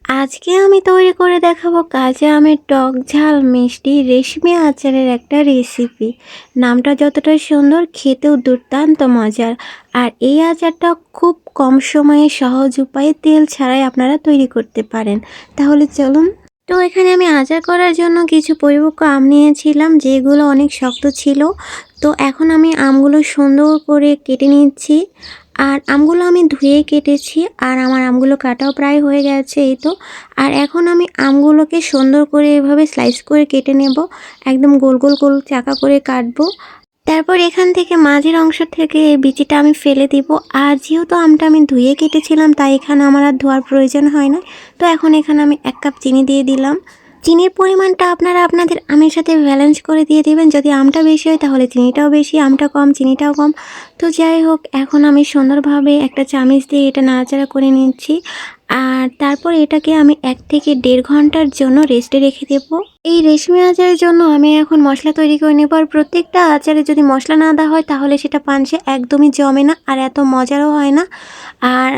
আজকে আমি তৈরি করে দেখাবো কাঁচা আমের টক ঝাল মিষ্টি রেশমি আচারের একটা রেসিপি। নামটা যতটা সুন্দর, খেতেও দুর্দান্ত মজার। আর এই আচারটা খুব কম সময়ে সহজ উপায়ে তেল ছাড়াই আপনারা তৈরি করতে পারেন। তাহলে চলুন। তো এখানে আমি আচার করার জন্য কিছু পরিপক্ক আম নিয়েছিলাম, যেগুলো অনেক শক্ত ছিল। তো এখন আমি আমগুলো সুন্দর করে কেটে নিচ্ছি। আর আমগুলো আমি ধুয়ে কেটেছি, আর আমার আমগুলো কাটাও প্রায় হয়ে গেছে, এই তো। আর এখন আমি আমগুলোকে সুন্দর করে এভাবে স্লাইস করে কেটে নেব, একদম গোল গোল গোল চাকা করে কাটবো। তারপর এখান থেকে মাঝের অংশ থেকে এই বিচিটা আমি ফেলে দিব। আর যেহেতু আমটা আমি ধুয়ে কেটেছিলাম, তাই এখানে আমার আর ধোয়ার প্রয়োজন হয় না। তো এখন এখানে আমি 1 কাপ চিনি দিয়ে দিলাম। চিনির পরিমাণটা আপনারা আপনাদের আমের সাথে ব্যালেন্স করে দিয়ে দিবেন। যদি আমটা বেশি হয় তাহলে চিনিটাও বেশি, আমটা কম চিনিটাও কম। তো যাই হোক, এখন আমি সুন্দরভাবে একটা চামচ দিয়ে এটা নাড়াচাড়া করে নিচ্ছি। আর তারপর এটাকে আমি 1 থেকে 1.5 ঘন্টার জন্য রেস্টে রেখে দেবো। এই রেশমি আচারের জন্য আমি এখন মশলা তৈরি করে নেব। আর প্রত্যেকটা আচারে যদি মশলা না দেওয়া হয় তাহলে সেটা পাঞ্চে একদমই জমে না, আর এত মজারও হয় না। আর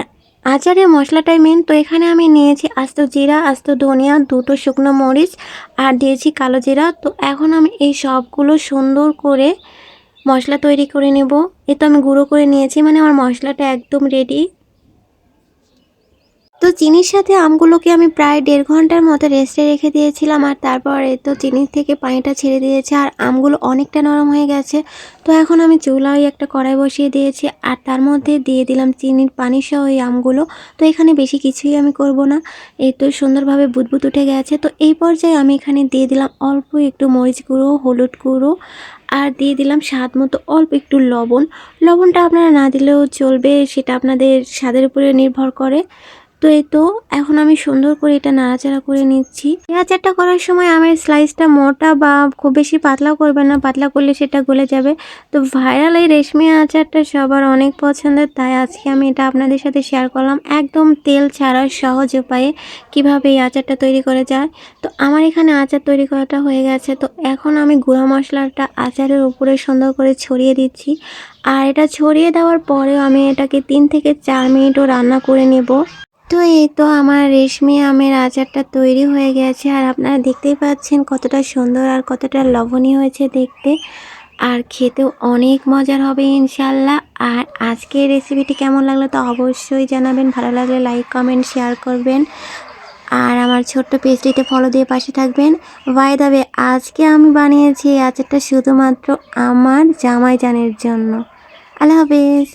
আচারের মশলাটাই মেন। তো এখানে আমি নিয়েছি আস্ত জিরা, আস্ত ধনিয়া, 2টো শুকনো মরিচ, আর দিয়েছি কালো জিরা। তো এখন আমি এই সবগুলো সুন্দর করে মশলা তৈরি করে নেব। এ তো আমি গুঁড়ো করে নিয়েছি, মানে আমার মশলাটা একদম রেডি। তো চিনির সাথে আমগুলোকে আমি প্রায় 1.5 ঘন্টার মতো রেস্টে রেখে দিয়েছিলাম। আর তারপরে তো চিনির থেকে পানিটা ছেড়ে দিয়েছে, আর আমগুলো অনেকটা নরম হয়ে গেছে। তো এখন আমি চুলায় একটা কড়াই বসিয়ে দিয়েছি, আর তার মধ্যে দিয়ে দিলাম চিনির পানি সহ এই আমগুলো। তো এখানে বেশি কিছুই আমি করব না। এই তো সুন্দরভাবে বুদবুদ উঠে গেছে। তো এই পর্যায়ে আমি এখানে দিয়ে দিলাম অল্প একটু মরিচ গুঁড়ো, হলুদ গুঁড়ো, আর দিয়ে দিলাম স্বাদ মতো অল্প একটু লবণ। লবণটা আপনারা না দিলেও চলবে, সেটা আপনাদের স্বাদের উপরে নির্ভর করে। তো এই তো এখন আমি সুন্দর করে এটা নাড়াচাড়া করে নিচ্ছি। এই আচারটা করার সময় আমের স্লাইসটা মোটা বা খুব বেশি পাতলাও করবেন না, পাতলা করলে সেটা গলে যাবে। তো ভাইরাল এই রেশমি আচারটা সবার অনেক পছন্দের, তাই আজকে আমি এটা আপনাদের সাথে শেয়ার করলাম একদম তেল ছাড়া সহজ উপায়ে কিভাবে এই আচারটা তৈরি করা যায়। তো আমার এখানে আচার তৈরি করাটা হয়ে গেছে। তো এখন আমি গুঁড়ো মশলাটা আচারের উপরে সুন্দর করে ছড়িয়ে দিচ্ছি। আর এটা ছড়িয়ে দেওয়ার পরেও আমি এটাকে 3 থেকে 4 মিনিটও রান্না করে নেব। তো এই তো আমার রেশমি আমের আচারটা তৈরি হয়ে গেছে। আর আপনারা দেখতেই পাচ্ছেন কতটা সুন্দর আর কতটা লবণীয় হয়েছে দেখতে, আর খেতেও অনেক মজার হবে ইনশাল্লাহ। আর আজকের রেসিপিটি কেমন লাগলো তো অবশ্যই জানাবেন। ভালো লাগলে লাইক কমেন্ট শেয়ার করবেন, আর আমার ছোট্ট পেজটিতে ফলো দিয়ে পাশে থাকবেন। বাই দ্য ওয়ে, আজকে আমি বানিয়েছি এই আচারটা শুধুমাত্র আমার জামাইজানের জন্য। আল্লাহ হাফেজ।